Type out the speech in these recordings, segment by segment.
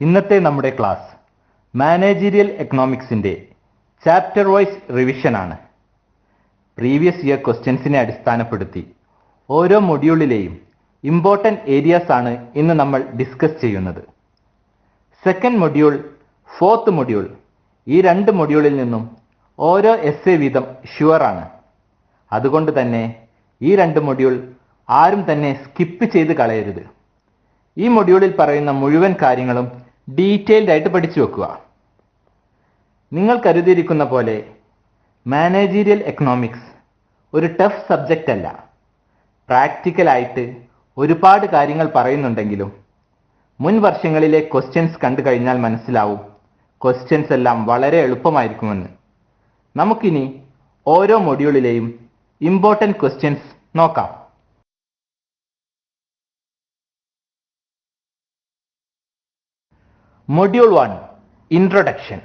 ഇന്നത്തെ നമ്മുടെ class managerial എക്കണോമിക്സിന്റെ ചാപ്റ്റർ വൈസ് റിവിഷൻ ആണ്. പ്രീവിയസ് ഇയർ ക്വസ്റ്റ്യൻസിനെ അടിസ്ഥാനപ്പെടുത്തി ഓരോ മൊഡ്യൂളിലെയും ഇമ്പോർട്ടൻറ്റ് ഏരിയാസ് ആണ് ഇന്ന് നമ്മൾ ഡിസ്കസ് ചെയ്യുന്നത്. സെക്കൻഡ് മൊഡ്യൂൾ, ഫോർത്ത് മൊഡ്യൂൾ, ഈ രണ്ട് മൊഡ്യൂളിൽ നിന്നും ഓരോ എസ്സേ വീതം ഷുവർ ആണ്. അതുകൊണ്ട് തന്നെ ഈ രണ്ട് മൊഡ്യൂൾ ആരും തന്നെ സ്കിപ്പ് ചെയ്ത് കളയരുത്. ഈ മൊഡ്യൂളിൽ പറയുന്ന മുഴുവൻ കാര്യങ്ങളും ഡീറ്റെയിൽഡ് ആയിട്ട് പഠിച്ചു വെക്കുക. നിങ്ങൾ കരുതിയിരിക്കുന്ന പോലെ മാനേജീരിയൽ എക്കണോമിക്സ് ഒരു ടഫ് സബ്ജക്റ്റ് അല്ല. പ്രാക്ടിക്കലായിട്ട് ഒരുപാട് കാര്യങ്ങൾ പറയുന്നുണ്ടെങ്കിലും മുൻ വർഷങ്ങളിലെ ക്വസ്റ്റ്യൻസ് കണ്ടു കഴിഞ്ഞാൽ മനസ്സിലാവും ക്വസ്റ്റ്യൻസ് എല്ലാം വളരെ എളുപ്പമായിരിക്കുമെന്ന്. നമുക്കിനി ഓരോ മൊഡ്യൂളിലെയും ഇമ്പോർട്ടൻറ്റ് ക്വസ്റ്റ്യൻസ് നോക്കാം. Module 1 introduction.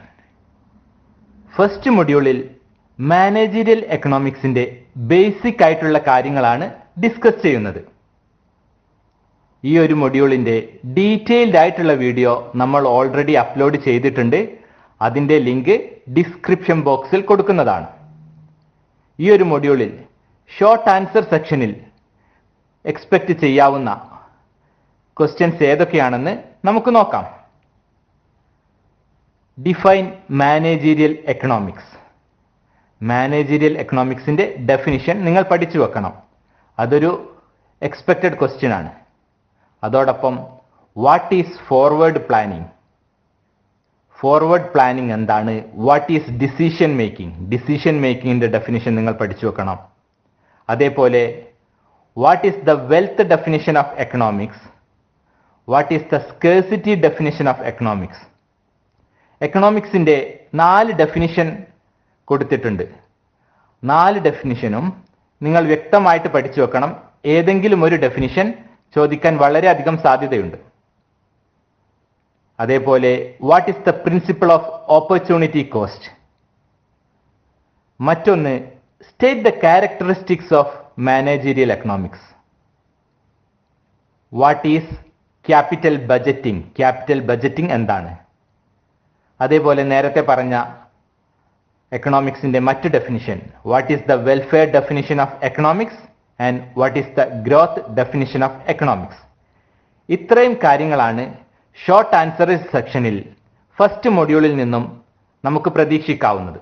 ഫസ്റ്റ് മൊഡ്യൂളിൽ മാനേജീരിയൽ എക്കണോമിക്സിന്റെ ബേസിക് ആയിട്ടുള്ള കാര്യങ്ങളാണ് ഡിസ്കസ് ചെയ്യുന്നത്. ഈ ഒരു മൊഡ്യൂളിന്റെ ഡീറ്റെയിൽഡ് ആയിട്ടുള്ള വീഡിയോ നമ്മൾ ഓൾറെഡി അപ്ലോഡ് ചെയ്തിട്ടുണ്ട്. അതിന്റെ ലിങ്ക് ഡിസ്ക്രിപ്ഷൻ ബോക്സിൽ കൊടുക്കുന്നതാണ്. ഈ ഒരു മൊഡ്യൂളിൽ ഷോർട്ട് ആൻസർ സെക്ഷനിൽ എക്സ്പെക്ട് ചെയ്യാവുന്ന ക്വസ്റ്റ്യൻസ് ഏതൊക്കെയാണെന്ന് നമുക്ക് നോക്കാം. Define managerial economics. മാനേജീരിയൽ എക്കണോമിക്സിന്റെ ഡെഫിനിഷൻ നിങ്ങൾ പഠിച്ചു വെക്കണം. അതൊരു എക്സ്പെക്റ്റഡ് ക്വസ്റ്റ്യൻ ആണ്. അതോടൊപ്പം what is forward planning, forward planning എന്താണ്, what is decision making, decision മേക്കിങ്ങിന്റെ ഡെഫിനിഷൻ നിങ്ങൾ പഠിച്ചു വെക്കണം. അതേപോലെ what is the wealth definition of economics, what is the scarcity definition of economics. എക്കണോമിക്സിന്റെ 4 ഡെഫിനിഷൻ കൊടുത്തിട്ടുണ്ട്. 4 ഡെഫിനിഷനും നിങ്ങൾ വ്യക്തമായിട്ട് പഠിച്ചു വെക്കണം. ഏതെങ്കിലും ഒരു ഡെഫിനിഷൻ ചോദിക്കാൻ വളരെയധികം സാധ്യതയുണ്ട്. അതേപോലെ what is the principle of opportunity cost. മറ്റൊന്ന് state the characteristics of managerial economics. What is capital budgeting, capital budgeting എന്താണ്. അതേപോലെ നേരത്തെ പറഞ്ഞ എക്കണോമിക്സിന്റെ മറ്റു definition, what is the welfare definition of economics and what is the growth definition of economics. ഇത്രയും കാര്യങ്ങളാണ് short answer സെക്ഷനിൽ ഫസ്റ്റ് മൊഡ്യൂളിൽ നിന്നും നമുക്ക് പ്രതീക്ഷിക്കാവുന്നത്.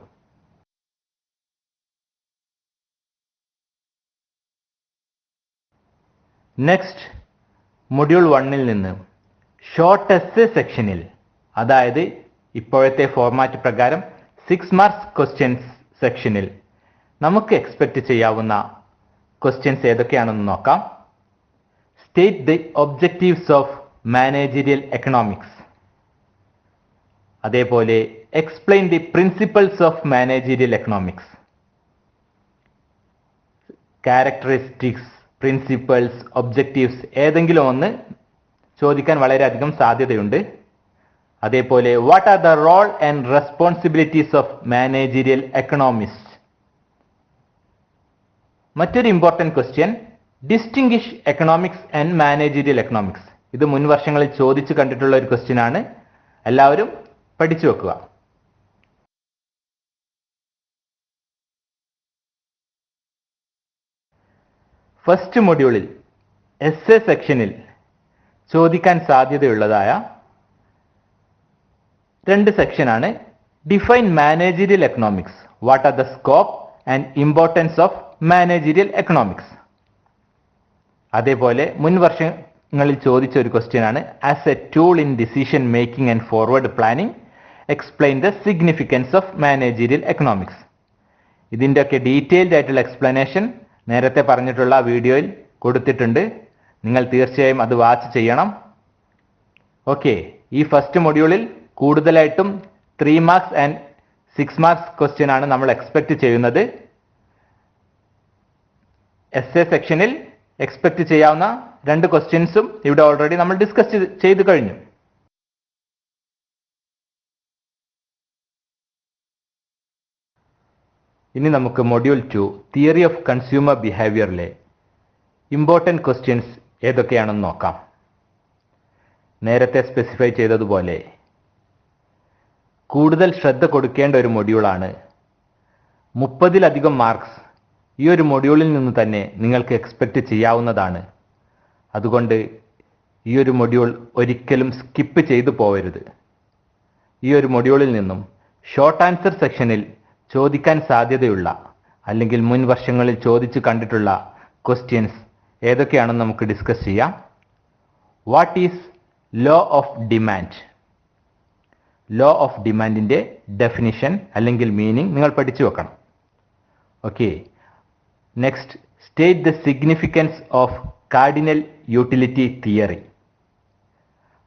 നെക്സ്റ്റ് മൊഡ്യൂൾ 1-ൽ നിന്ന് ഷോർട്ട് എസ്സേ സെക്ഷനിൽ, അതായത് ഇപ്പോഴത്തെ ഫോർമാറ്റ് പ്രകാരം 6 മാർക്സ് ക്വസ്റ്റ്യൻസ് സെക്ഷനിൽ നമുക്ക് എക്സ്പെക്ട് ചെയ്യാവുന്ന ക്വസ്റ്റ്യൻസ് ഏതൊക്കെയാണെന്ന് നോക്കാം. State the objectives of managerial economics. അതേപോലെ explain the principles of managerial economics. Characteristics, principles, objectives ഏതെങ്കിലും ഒന്ന് ചോദിക്കാൻ വളരെയധികം സാധ്യതയുണ്ട്. അതേപോലെ what are the role and responsibilities of managerial economist. മറ്റൊരു important question, distinguish economics and managerial economics. ഇത് മുൻ വർഷങ്ങളിൽ ചോദിച്ചു കണ്ടിട്ടുള്ള ഒരു ക്വസ്റ്റ്യൻ ആണ്. എല്ലാവരും പഠിച്ചു വെക്കുക. ഫസ്റ്റ് മൊഡ്യൂളിൽ എസ്സേ സെക്ഷനിൽ ചോദിക്കാൻ സാധ്യതയുള്ളതായ 2 സെക്ഷനാണ്. Define managerial economics, what are the scope and importance of managerial economics. അതേപോലെ മുൻ വർഷങ്ങളിൽ ചോദിച്ച ഒരു ക്വസ്റ്റ്യൻ ആണ്, as A tool in decision making and forward planning explain the significance of managerial economics. ഇതിൻ്റെയൊക്കെ ഡീറ്റെയിൽഡ് ആയിട്ടുള്ള എക്സ്പ്ലനേഷൻ നേരത്തെ പറഞ്ഞിട്ടുള്ള വീഡിയോയിൽ കൊടുത്തിട്ടുണ്ട്. നിങ്ങൾ തീർച്ചയായും അത് വാച്ച് ചെയ്യണം. ഓക്കെ, ഈ ഫസ്റ്റ് മൊഡ്യൂളിൽ കൂടുതലായിട്ടും 3 മാർക്സ് ആൻഡ് 6 മാർക്സ് ക്വസ്റ്റ്യൻ ആണ് നമ്മൾ എക്സ്പെക്ട് ചെയ്യുന്നത്. എസ് എ സെക്ഷനിൽ എക്സ്പെക്ട് ചെയ്യാവുന്ന 2 ക്വസ്റ്റ്യൻസും ഇവിടെ ഓൾറെഡി നമ്മൾ ഡിസ്കസ് ചെയ്തു കഴിഞ്ഞു. ഇനി നമുക്ക് മൊഡ്യൂൾ 2 തിയറി ഓഫ് കൺസ്യൂമർ ബിഹേവിയറിലെ ഇമ്പോർട്ടൻറ്റ് ക്വസ്റ്റ്യൻസ് ഏതൊക്കെയാണെന്ന് നോക്കാം. നേരത്തെ സ്പെസിഫൈ ചെയ്തതുപോലെ കൂടുതൽ ശ്രദ്ധ കൊടുക്കേണ്ട ഒരു മൊഡ്യൂളാണ്. 30-ലധികം മാർക്സ് ഈ ഒരു മൊഡ്യൂളിൽ നിന്ന് തന്നെ നിങ്ങൾക്ക് എക്സ്പെക്റ്റ് ചെയ്യാവുന്നതാണ്. അതുകൊണ്ട് ഈ ഒരു മൊഡ്യൂൾ ഒരിക്കലും സ്കിപ്പ് ചെയ്തു പോകരുത്. ഈ ഒരു മൊഡ്യൂളിൽ നിന്നും ഷോർട്ട് ആൻസർ സെക്ഷനിൽ ചോദിക്കാൻ സാധ്യതയുള്ള അല്ലെങ്കിൽ മുൻ വർഷങ്ങളിൽ ചോദിച്ചു കണ്ടിട്ടുള്ള ക്വസ്റ്റ്യൻസ് ഏതൊക്കെയാണെന്ന് നമുക്ക് ഡിസ്കസ് ചെയ്യാം. What is law of demand? Law of ഡിമാൻഡിൻ്റെ ഡെഫിനിഷൻ അല്ലെങ്കിൽ മീനിങ് നിങ്ങൾ പഠിച്ചു വെക്കണം. Okay. Next, state the significance of cardinal utility theory.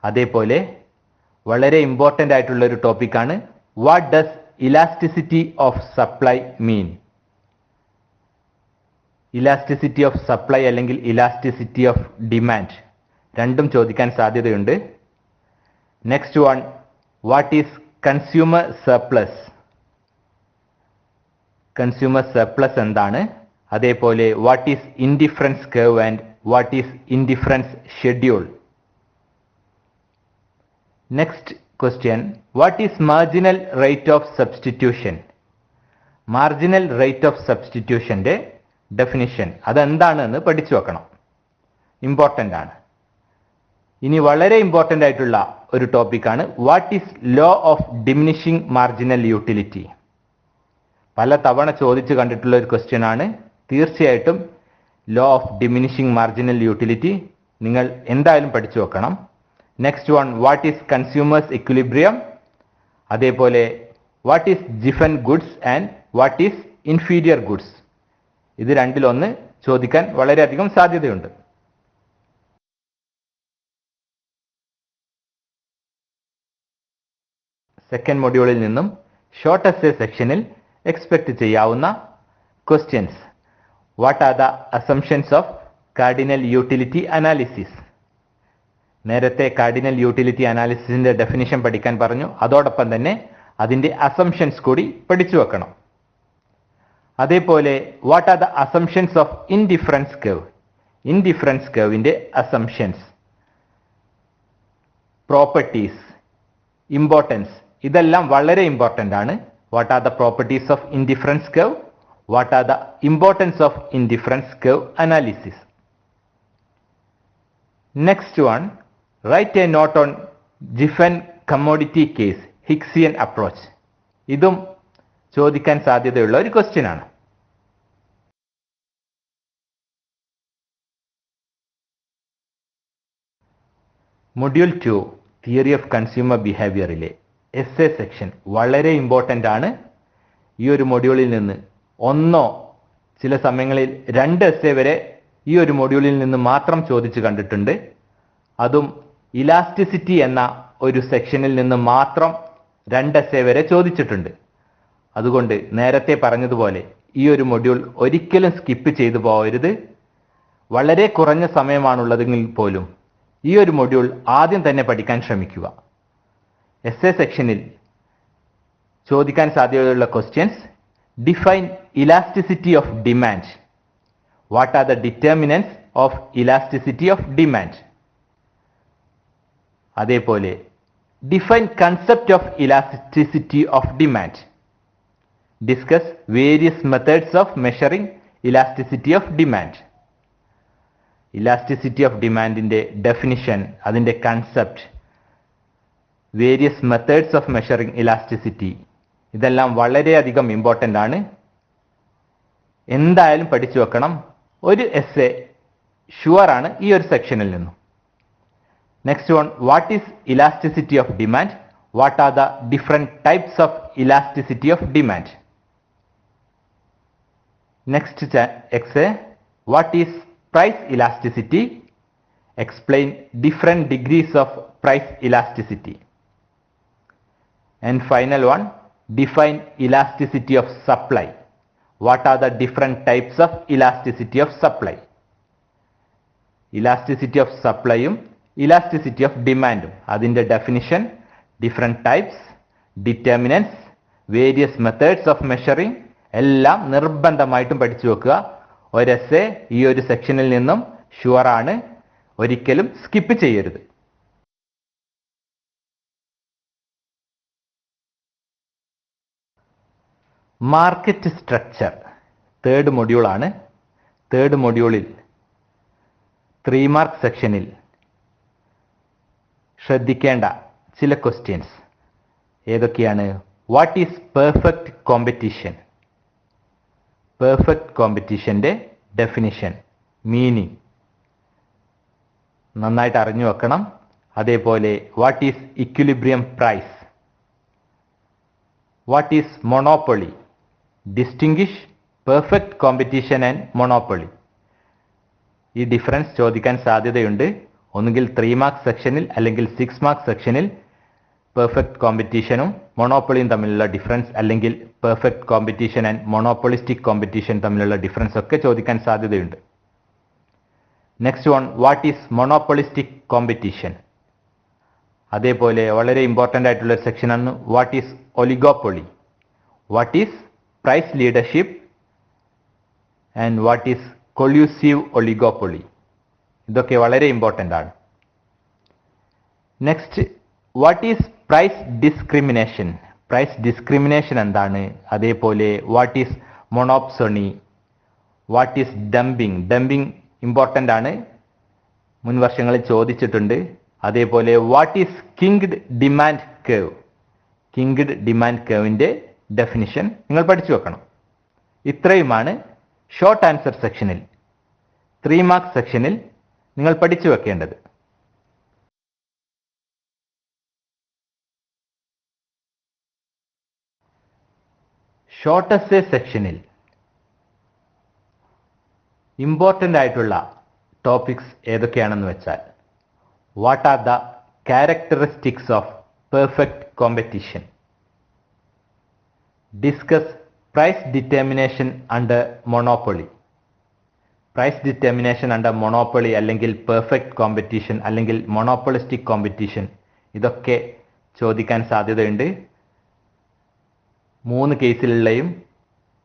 അതേപോലെ വളരെ ഇമ്പോർട്ടൻ്റ് ആയിട്ടുള്ള ഒരു ടോപ്പിക്കാണ് what does elasticity of supply mean? Elasticity of supply അല്ലെങ്കിൽ ഇലാസ്റ്റിസിറ്റി ഓഫ് ഡിമാൻഡ് രണ്ടും ചോദിക്കാൻ സാധ്യതയുണ്ട്. Next one, what is consumer surplus? Consumer surplus എന്താണ്? അതേപോലെ what is indifference curve and what is indifference schedule? Next question, what is marginal rate of substitution? Marginal rate of സബ്സ്റ്റിറ്റ്യൂഷൻ്റെ definition അതെന്താണെന്ന് പഠിച്ചു വെക്കണം. Important ആണ്. ഇനി വളരെ ഇമ്പോർട്ടൻ്റ് ആയിട്ടുള്ള ഒരു ടോപ്പിക്കാണ് what is law of diminishing marginal utility? പല തവണ ചോദിച്ചു കണ്ടിട്ടുള്ള ഒരു ക്വസ്റ്റ്യൻ ആണ്. തീർച്ചയായിട്ടും law of diminishing marginal utility നിങ്ങൾ എന്തായാലും പഠിച്ചു വെക്കണം. Next one, what is consumer's equilibrium? അതേപോലെ what is Giffen goods and what is inferior goods? ഇത് രണ്ടിലൊന്ന് ചോദിക്കാൻ വളരെയധികം സാധ്യതയുണ്ട്. സെക്കൻഡ് മൊഡ്യൂളിൽ നിന്നും ഷോർട്ട് എസ്സേ സെക്ഷനിൽ എക്സ്പെക്ട് ചെയ്യാവുന്ന questions. What are the assumptions of cardinal utility analysis? നേരത്തെ കാർഡിനൽ യൂട്ടിലിറ്റി അനാലിസിസിന്റെ ഡെഫിനിഷൻ പഠിക്കാൻ പറഞ്ഞു. അതോടൊപ്പം തന്നെ അതിന്റെ അസംഷൻസ് കൂടി പഠിച്ചു വെക്കണം. അതേപോലെ what are the assumptions of indifference curve? Indifference കർവിന്റെ അസംഷൻസ്, പ്രോപ്പർട്ടീസ്, ഇമ്പോർട്ടൻസ് ഇതെല്ലാം വളരെ ഇമ്പോർട്ടൻ്റ് ആണ്. What are the properties of indifference curve? What are the importance of indifference curve analysis? Next one, write a note on Giffen commodity case, Hicksian approach. ഇതും ചോദിക്കാൻ സാധ്യതയുള്ള ഒരു question ആണ്. Module 2 theory of consumer ബിഹേവിയറിലെ S A section വളരെ important ആണ്. ഈ ഒരു മൊഡ്യൂളിൽ നിന്ന് ഒന്നോ ചില സമയങ്ങളിൽ 2 എസ്സേ വരെ ഈ ഒരു മൊഡ്യൂളിൽ നിന്ന് മാത്രം ചോദിച്ചു കണ്ടിട്ടുണ്ട്. അതും ഇലാസ്റ്റിസിറ്റി എന്ന ഒരു സെക്ഷനിൽ നിന്ന് മാത്രം 2 എസ്സേ വരെ ചോദിച്ചിട്ടുണ്ട്. അതുകൊണ്ട് നേരത്തെ പറഞ്ഞതുപോലെ ഈ ഒരു മൊഡ്യൂൾ ഒരിക്കലും സ്കിപ്പ് ചെയ്തു പോകരുത്. വളരെ കുറഞ്ഞ സമയമാണുള്ളതെങ്കിൽ പോലും ഈ ഒരു മൊഡ്യൂൾ ആദ്യം തന്നെ പഠിക്കാൻ ശ്രമിക്കുക. എസ്സേ സെക്ഷനിൽ ചോദിക്കാൻ സാധ്യതയുള്ള questions: define elasticity of demand. What are the determinants of elasticity of demand? അതേപോലെ define concept of elasticity of demand. Discuss various methods of measuring elasticity of demand. Elasticity of ഡിമാൻഡിന്റെ definition, അതിന്റെ concept, various methods of measuring elasticity ഇതെല്ലാം വളരെയധികം important ആണ്. എന്തായാലും പഠിച്ചു വെക്കണം. ഒരു എസ്സേ ഷുവർ ആണ് ഈ ഒരു സെക്ഷനിൽ നിന്നും. Next one, what is elasticity of demand? What are the different types of elasticity of demand? Next essay, what is price elasticity? Explain different degrees of price elasticity. And final one, define elasticity of supply. What are the different types of elasticity of supply? Elasticity of supplyയും elasticity of demandും അതിന്റെ definition, different types, determinants, various methods of measuring എല്ലാം നിർബന്ധമായിട്ടും പഠിച്ചു വെക്കുക. ഒരു essay ഈ ഒരു സെക്ഷനിൽ നിന്നും ഷുവർ ആണ്, ഒരിക്കലും സ്കിപ്പ് ചെയ്യരുത്. മാർക്കറ്റ് സ്ട്രക്ചർ തേർഡ് മൊഡ്യൂൾ ആണ്. തേർഡ് മൊഡ്യൂളിൽ 3 മാർക്ക് സെക്ഷനിൽ ശ്രദ്ധിക്കേണ്ട ചില ക്വസ്റ്റ്യൻസ് ഏതൊക്കെയാണ്? What is perfect competition? Perfect കോമ്പറ്റീഷന്റെ ഡെഫിനിഷൻ, മീനിങ് നന്നായിട്ട് അറിഞ്ഞു വെക്കണം. അതേപോലെ what is equilibrium price? What is monopoly? Distinguish perfect competition and monopoly. ഈ ഡിഫറൻസ് ചോദിക്കാൻ സാധ്യതയുണ്ട്. ഒന്നുകിൽ 3 മാർക്ക് സെക്ഷനിൽ അല്ലെങ്കിൽ 6 മാർക്ക് സെക്ഷനിൽ പെർഫെക്റ്റ് കോമ്പറ്റീഷനും മൊണോപ്പൊളിയും തമ്മിലുള്ള ഡിഫറൻസ്, അല്ലെങ്കിൽ perfect competition and monopolistic competition തമ്മിലുള്ള ഡിഫറൻസ് ഒക്കെ ചോദിക്കാൻ സാധ്യതയുണ്ട്. Next one, what is monopolistic competition? അതേപോലെ വളരെ ഇമ്പോർട്ടൻ്റ് ആയിട്ടുള്ള ഒരു സെക്ഷനാണ് what is oligopoly, what is price leadership and what is collusive oligopoly. ഇതൊക്കെ വളരെ ഇമ്പോർട്ടൻ്റ് ആണ്. Next, what is price discrimination? Price discrimination എന്താണ്? അതേപോലെ what is monopsony, what is dumping? Dumping important ആണ്, മുൻ വർഷങ്ങളിൽ ചോദിച്ചിട്ടുണ്ട്. അതേപോലെ what is kinked demand curve? Kinked demand കർവിന്റെ ഡെഫിനിഷൻ നിങ്ങൾ പഠിച്ചു വെക്കണം. ഇത്രയുമാണ് ഷോർട്ട് ആൻസർ സെക്ഷനിൽ 3 മാർക്ക് സെക്ഷനിൽ നിങ്ങൾ പഠിച്ചു വെക്കേണ്ടത്. ഷോർട്ട് എസ്സേ സെക്ഷനിൽ ഇമ്പോർട്ടൻ്റ് ആയിട്ടുള്ള ടോപ്പിക്സ് ഏതൊക്കെയാണെന്ന് വെച്ചാൽ, what are the characteristics of perfect competition? Discuss price determination under monopoly. Price determination under monopoly അല്ലെങ്കിൽ പെർഫെക്റ്റ് കോമ്പറ്റീഷൻ അല്ലെങ്കിൽ മൊണോപ്പൊളിസ്റ്റിക് കോമ്പറ്റീഷൻ, ഇതൊക്കെ ചോദിക്കാൻ സാധ്യതയുണ്ട്. 3 കേസിലുള്ളയും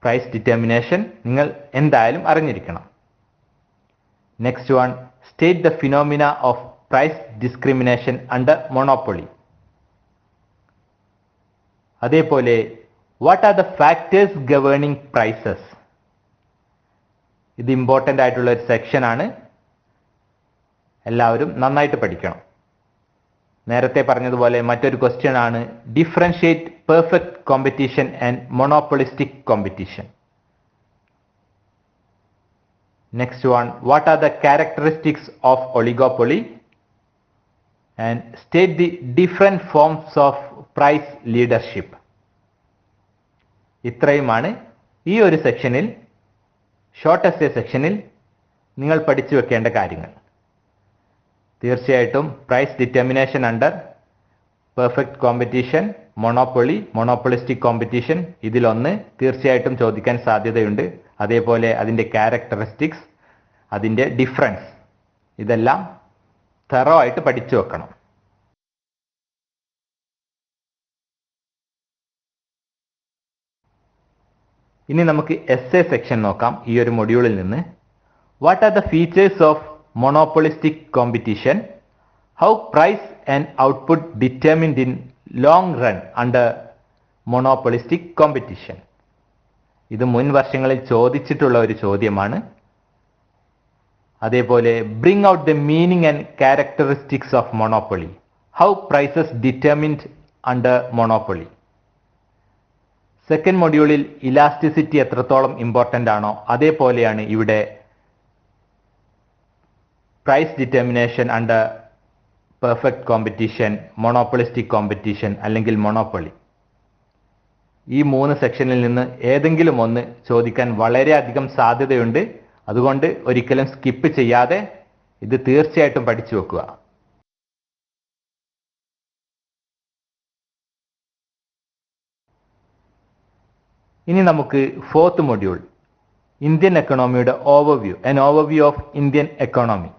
പ്രൈസ് ഡിറ്റർമിനേഷൻ നിങ്ങൾ എന്തായാലും അറിഞ്ഞിരിക്കണം. Next one, state the phenomena of price discrimination under monopoly. അതേപോലെ what are the factors governing prices? ഇത് ഇമ്പോർട്ടൻ്റ് ആയിട്ടുള്ള ഒരു സെക്ഷൻ ആണ്, എല്ലാവരും നന്നായിട്ട് പഠിക്കണം. നേരത്തെ പറഞ്ഞതുപോലെ മറ്റൊരു ക്വസ്റ്റ്യൻ ആണ് differentiate perfect competition and monopolistic competition. Next one, what are the characteristics of oligopoly and state the different forms of price leadership. ഇത്രയുമാണ് ഈ ഒരു സെക്ഷനിൽ, ഷോർട്ട് എസ്സേ സെക്ഷനിൽ നിങ്ങൾ പഠിച്ചു വെക്കേണ്ട കാര്യങ്ങൾ. തീർച്ചയായിട്ടും price determination under perfect competition, monopoly, monopolistic competition, ഇതിലൊന്ന് തീർച്ചയായിട്ടും ചോദിക്കാൻ സാധ്യതയുണ്ട്. അതേപോലെ അതിൻ്റെ ക്യാരക്ടറിസ്റ്റിക്സ്, അതിൻ്റെ ഡിഫറൻസ്, ഇതെല്ലാം തറോ ആയിട്ട് പഠിച്ചു വെക്കണം. ഇനി നമുക്ക് എസ്സേ സെക്ഷൻ നോക്കാം. ഈ ഒരു മൊഡ്യൂളിൽ നിന്ന് what are the features of monopolistic competition, how price and output determined in long run under monopolistic competition. ഇത് മുൻ വർഷങ്ങളിൽ ചോദിച്ചിട്ടുള്ള ഒരു ചോദ്യമാണ്. അതേപോലെ bring out the meaning and characteristics of monopoly, how prices determined under monopoly. Second മൊഡ്യൂളിൽ elasticity എത്രത്തോളം important ആണോ അതേപോലെയാണ് ഇവിടെ price determination under perfect competition, monopolistic competition അല്ലെങ്കിൽ മൊണോപ്പൊളി. ഈ 3 സെക്ഷനിൽ നിന്ന് ഏതെങ്കിലും ഒന്ന് ചോദിക്കാൻ വളരെയധികം സാധ്യതയുണ്ട്. അതുകൊണ്ട് ഒരിക്കലും സ്കിപ്പ് ചെയ്യാതെ ഇത് തീർച്ചയായിട്ടും പഠിച്ചു വെക്കുക. ഇനി നമുക്ക് ഫോർത്ത് മൊഡ്യൂൾ ഇന്ത്യൻ എക്കണോമിയുടെ ഓവർവ്യൂ ഓഫ് ഇന്ത്യൻ എക്കണോമി.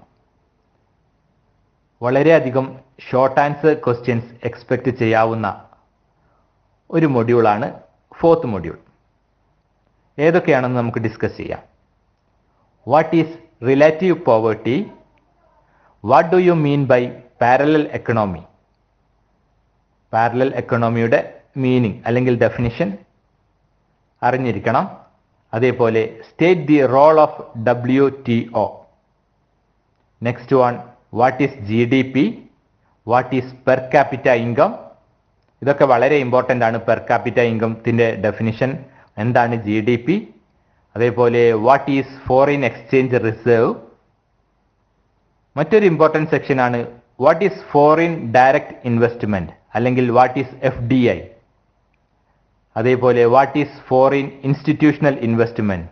വളരെയധികം ഷോർട്ട് ആൻസർ ക്വസ്റ്റ്യൻസ് എക്സ്പെക്ട് ചെയ്യാവുന്ന ഒരു മൊഡ്യൂളാണ് ഫോർത്ത് മൊഡ്യൂൾ. ഏതൊക്കെയാണെന്ന് നമുക്ക് ഡിസ്കസ് ചെയ്യാം. What is relative poverty? What do you mean by parallel economy? Parallel എക്കണോമിയുടെ മീനിങ് അല്ലെങ്കിൽ ഡെഫിനിഷൻ അറിഞ്ഞിരിക്കണം. അതേപോലെ state the role of WTO. Next one, what is GDP? What is per capita income? ഇതൊക്കെ വളരെ important ആണ്. Per capita ഇൻകത്തിന്റെ definition എന്താണ് GDP? അതേപോലെ what is foreign exchange reserve? മറ്റൊരു ഇമ്പോർട്ടൻറ്റ് സെക്ഷൻ ആണ് what is foreign direct investment അല്ലെങ്കിൽ what is FDI? അതേപോലെ what is foreign institutional investment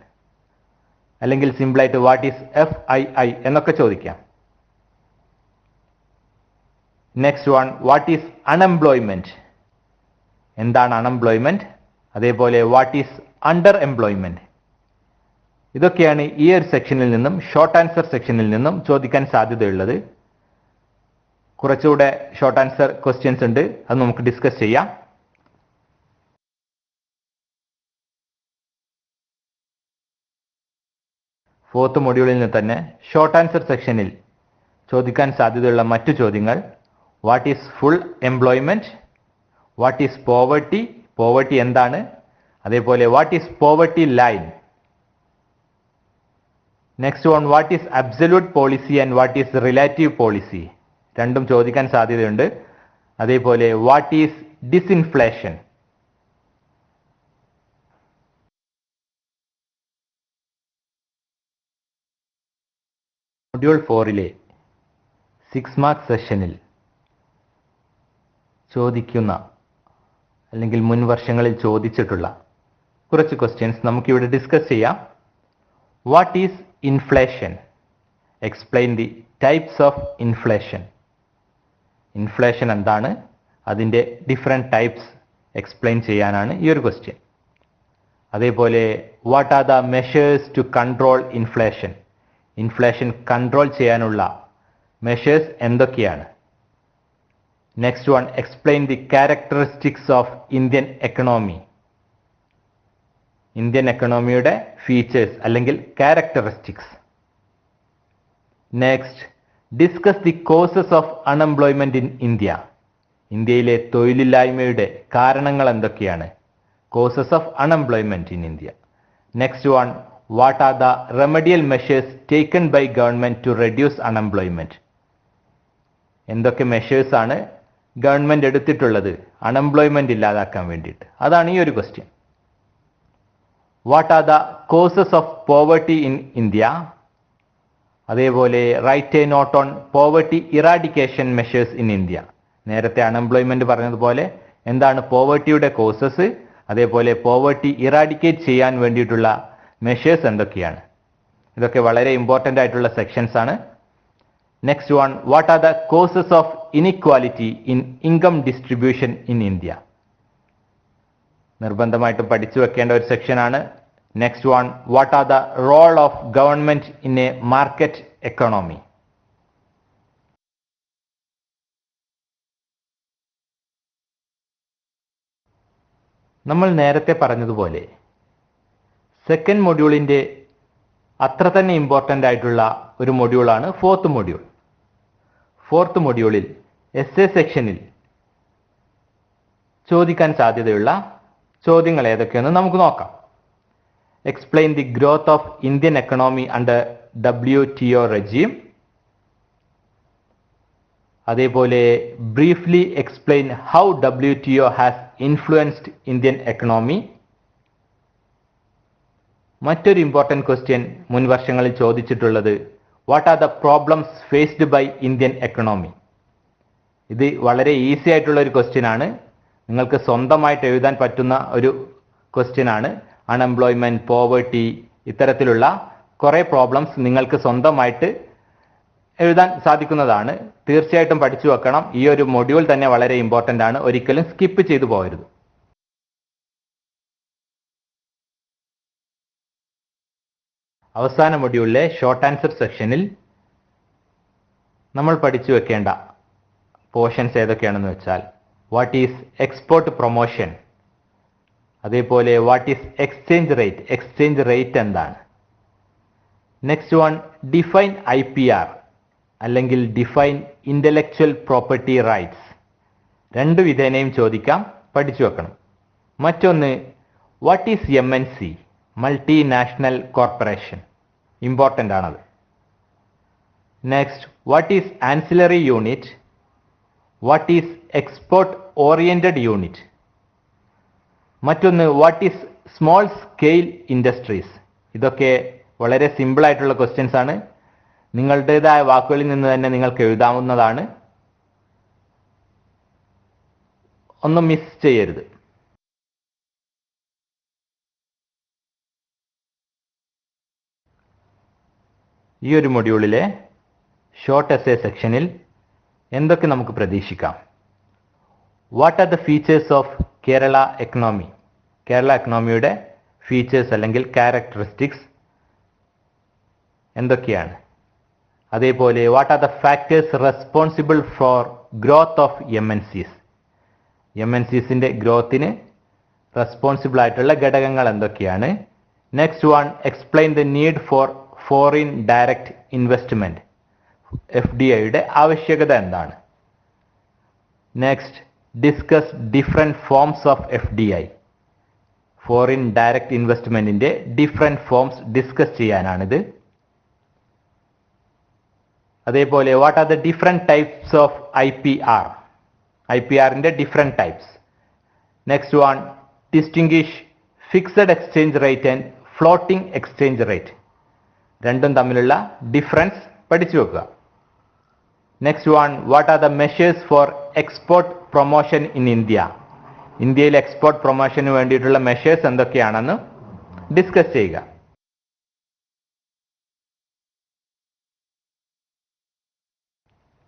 അല്ലെങ്കിൽ സിമ്പിളായിട്ട് വാട്ട് ഈസ് FII എന്നൊക്കെ ചോദിക്കാം. Next one, what is unemployment? എന്താണ് അൺഎംപ്ലോയ്മെന്റ്? അതേപോലെ വാട്ട് ഈസ് അണ്ടർ എംപ്ലോയ്മെന്റ്? ഇതൊക്കെയാണ് ഈ ഒരു സെക്ഷനിൽ നിന്നും ഷോർട്ട് ആൻസർ സെക്ഷനിൽ നിന്നും ചോദിക്കാൻ സാധ്യതയുള്ളത്. കുറച്ചുകൂടെ ഷോർട്ട് ആൻസർ ക്വസ്റ്റ്യൻസ് ഉണ്ട്, അത് നമുക്ക് ഡിസ്കസ് ചെയ്യാം. ഫോർത്ത് മൊഡ്യൂളിൽ നിന്ന് തന്നെ ഷോർട്ട് ആൻസർ സെക്ഷനിൽ ചോദിക്കാൻ സാധ്യതയുള്ള മറ്റു ചോദ്യങ്ങൾ: what is full employment? What is poverty? Poverty എന്താണ്? അതേപോലെ what is poverty line? Next one, what is absolute policy and what is relative policy? രണ്ടും ചോദിക്കാൻ സാധ്യതയുണ്ട്. അതേപോലെ വാട്ട് ഈസ് ഡിസ്ഇൻഫ്ലേഷൻ? മൊഡ്യൂൾ 4-ലെ 6 മാർക്ക് സെഷനിൽ ചോദിക്കുന്ന അല്ലെങ്കിൽ മുൻ വർഷങ്ങളിൽ ചോദിച്ചിട്ടുള്ള കുറച്ച് ക്വസ്റ്റ്യൻസ് നമുക്കിവിടെ ഡിസ്കസ് ചെയ്യാം. What is inflation? Explain the types of inflation. Inflation എന്താണ്? അതിൻ്റെ ഡിഫറെൻറ്റ് ടൈപ്സ് എക്സ്പ്ലെയിൻ ചെയ്യാനാണ് ഈ ഒരു ക്വസ്റ്റ്യൻ. അതേപോലെ what are the measures to control inflation? Inflation control ചെയ്യാനുള്ള മെഷേഴ്സ് എന്തൊക്കെയാണ്? Next one, explain the characteristics of Indian economy. Indian എക്കണോമിയുടെ features അല്ലെങ്കിൽ characteristics. Next, discuss the causes of unemployment in India. ഇന്ത്യയിലെ തൊഴിലില്ലായ്മയുടെ കാരണങ്ങൾ എന്തൊക്കെയാണ്? Causes of unemployment in India. Next one, what are the remedial measures taken by government to reduce unemployment? എന്തൊക്കെ measures ആണ് government എടുത്തിട്ടുള്ളത് unemployment ഇല്ലാതാക്കാൻ വേണ്ടിയിട്ട്? അതാണ് ഈ ഒരു question. What are the causes of poverty in India? അതേപോലെ write a note on poverty eradication measures in India. നേരത്തെ അൺഎംപ്ലോയ്മെന്റ് പറഞ്ഞതുപോലെ എന്താണ് പോവർട്ടിയുടെ കോസസ്, അതേപോലെ പോവർട്ടി ഇറാഡിക്കേറ്റ് ചെയ്യാൻ വേണ്ടിയിട്ടുള്ള മെഷേഴ്സ് എന്തൊക്കെയാണ്? ഇതൊക്കെ വളരെ ഇമ്പോർട്ടൻ്റ് ആയിട്ടുള്ള സെക്ഷൻസ് ആണ്. Next one, what are the causes of inequality in income distribution in India? നിർബന്ധമായിട്ടും പഠിച്ചു വെക്കേണ്ട ഒരു സെക്ഷനാണ്. Next one, what are the role of government in a market economy? നമ്മൾ നേരത്തെ പറഞ്ഞതുപോലെ സെക്കൻഡ് മൊഡ്യൂളിൻ്റെ അത്ര തന്നെ ഇമ്പോർട്ടൻ്റ് ആയിട്ടുള്ള ഒരു മൊഡ്യൂളാണ് ഫോർത്ത് മൊഡ്യൂൾ. ഫോർത്ത് മൊഡ്യൂളിൽ എസ്എ സെക്ഷനിൽ ചോദിക്കാൻ സാധ്യതയുള്ള ചോദ്യങ്ങൾ ഏതൊക്കെയെന്ന് നമുക്ക് നോക്കാം. Explain the growth of Indian economy under WTO regime. അതേപോലെ briefly explain how WTO has influenced Indian economy. മറ്റൊരു ഇമ്പോർട്ടൻറ്റ് ക്വസ്റ്റ്യൻ മുൻ വർഷങ്ങളിൽ ചോദിച്ചിട്ടുള്ളത് what are the problems faced by Indian economy? ഇത് വളരെ ഈസി ആയിട്ടുള്ള ഒരു ക്വസ്റ്റ്യൻ ആണ്. നിങ്ങൾക്ക് സ്വന്തമായിട്ട് എഴുതാൻ പറ്റുന്ന ഒരു ക്വസ്റ്റ്യൻ ആണ്. അൺഎംപ്ലോയ്മെന്റ്, പോവർട്ടി, ഇത്തരത്തിലുള്ള കുറേ പ്രോബ്ലംസ് നിങ്ങൾക്ക് സ്വന്തമായിട്ട് എഴുതാൻ സാധിക്കുന്നതാണ്. തീർച്ചയായിട്ടും പഠിച്ചു വെക്കണം. ഈ ഒരു മൊഡ്യൂൾ തന്നെ വളരെ ഇമ്പോർട്ടൻ്റ് ആണ്. ഒരിക്കലും സ്കിപ്പ് ചെയ്തു പോകരുത്. അവസാന മൊഡ്യൂളിലെ ഷോർട്ട് ആൻസർ സെക്ഷനിൽ നമ്മൾ പഠിച്ചു വെക്കേണ്ട പോർഷൻസ് ഏതൊക്കെയാണെന്ന് വെച്ചാൽ വാട്ട് ഈസ് എക്സ്പോർട്ട് പ്രൊമോഷൻ, അതേപോലെ വാട്ട് ഈസ് എക്സ്ചേഞ്ച് റേറ്റ് എന്താണ്. നെക്സ്റ്റ് വൺ ഡിഫൈൻ IPR അല്ലെങ്കിൽ ഡിഫൈൻ ഇന്റലക്ച്വൽ പ്രോപ്പർട്ടി റൈറ്റ്സ്. രണ്ട് വിധേനയും ചോദിക്കാം, പഠിച്ചു വെക്കണം. മറ്റൊന്ന് what is MNC, multinational corporation, important ആണത്. Next what is ancillary unit, what is export oriented unit. മറ്റൊന്ന് what is small scale industries. ഇതൊക്കെ വളരെ സിമ്പിൾ ആയിട്ടുള്ള ക്വസ്റ്റ്യൻസ് ആണ്. നിങ്ങളുടേതായ വാക്കുകളിൽ നിന്ന് തന്നെ നിങ്ങൾക്ക് എഴുതാവുന്നതാണ്. ഒന്നും മിസ് ചെയ്യരുത്. ഈ ഒരു മൊഡ്യൂളിലെ ഷോർട്ട് എസ്സേ സെക്ഷനിൽ എന്തൊക്കെ നമുക്ക് പ്രതീക്ഷിക്കാം? What are the features of Kerala economy, Kerala എക്കണോമിയുടെ ഫീച്ചേഴ്സ് അല്ലെങ്കിൽ ക്യാരക്ടറിസ്റ്റിക്സ് എന്തൊക്കെയാണ്. അതേപോലെ what are the factors responsible for growth of MNCസിന്റെ ഗ്രോത്തിന് റെസ്പോൺസിബിൾ ആയിട്ടുള്ള ഘടകങ്ങൾ എന്തൊക്കെയാണ്. Next one explain the need for foreign direct investment, FDIയുടെ ആവശ്യകത എന്താണ്. Next discuss different forms of FDI, foreign direct ഇൻവെസ്റ്റ്മെന്റിന്റെ ഡിഫറെന്റ് ഫോംസ് ഡിസ്കസ് ചെയ്യാനാണിത്. അതേപോലെ what are the different types of IPRന്റെ different types. Next one distinguish fixed exchange rate and floating exchange rate. രണ്ടും തമ്മിലുള്ള difference പഠിച്ചു വെക്കുക. Next one what are the measures four export promotion in ഇന്ത്യയിൽ export പ്രൊമോഷന് വേണ്ടിയിട്ടുള്ള measures എന്തൊക്കെയാണെന്ന് discuss ചെയ്യുക.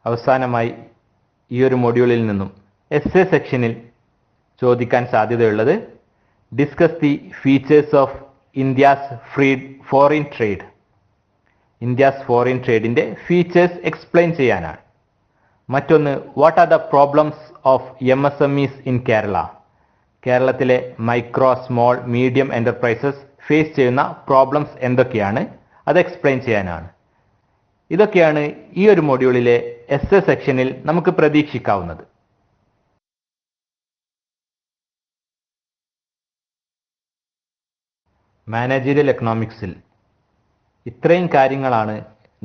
അവസാനമായി ഈ ഒരു മൊഡ്യൂളിൽ നിന്നും എസ്സേ സെക്ഷനിൽ ചോദിക്കാൻ സാധ്യതയുള്ളത് discuss the features of India's foreign trade. India's foreign ട്രേഡിന്റെ ഫീച്ചേഴ്സ് എക്സ്പ്ലെയിൻ ചെയ്യാനാണ്. മറ്റൊന്ന് what are the problems of MSMEs in Kerala, കേരളത്തിലെ micro small medium enterprises face ചെയ്യുന്ന പ്രോബ്ലംസ് എന്തൊക്കെയാണ്, അത് എക്സ്പ്ലെയിൻ ചെയ്യാനാണ്. ഇതൊക്കെയാണ് ഈ ഒരു മൊഡ്യൂളിലെ എസ്സേ സെക്ഷനിൽ നമുക്ക് പ്രതീക്ഷിക്കാവുന്നത്. മാനേജീരിയൽ എക്കണോമിക്സിൽ ഇത്രയും കാര്യങ്ങളാണ്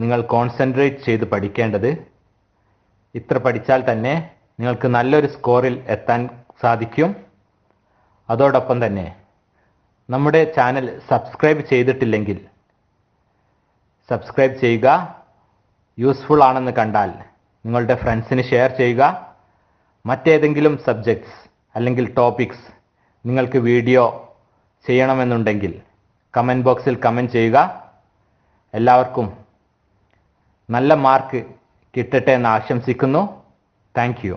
നിങ്ങൾ കോൺസെൻട്രേറ്റ് ചെയ്ത് പഠിക്കേണ്ടത്. ഇത്ര പഠിച്ചാൽ തന്നെ നിങ്ങൾക്ക് നല്ലൊരു സ്കോറിൽ എത്താൻ സാധിക്കും. അതോടൊപ്പം തന്നെ നമ്മുടെ ചാനൽ സബ്സ്ക്രൈബ് ചെയ്തിട്ടില്ലെങ്കിൽ സബ്സ്ക്രൈബ് ചെയ്യുക. യൂസ്ഫുൾ ആണെന്ന് കണ്ടാൽ നിങ്ങളുടെ ഫ്രണ്ട്സിന് ഷെയർ ചെയ്യുക. മറ്റേതെങ്കിലും സബ്ജക്ട്സ് അല്ലെങ്കിൽ ടോപ്പിക്സ് നിങ്ങൾക്ക് വീഡിയോ ചെയ്യണമെന്നുണ്ടെങ്കിൽ കമൻറ്റ് ബോക്സിൽ കമൻറ്റ് ചെയ്യുക. എല്ലാവർക്കും നല്ല മാർക്ക് കിട്ടട്ടെ എന്ന് ആശംസിക്കുന്നു. Thank you.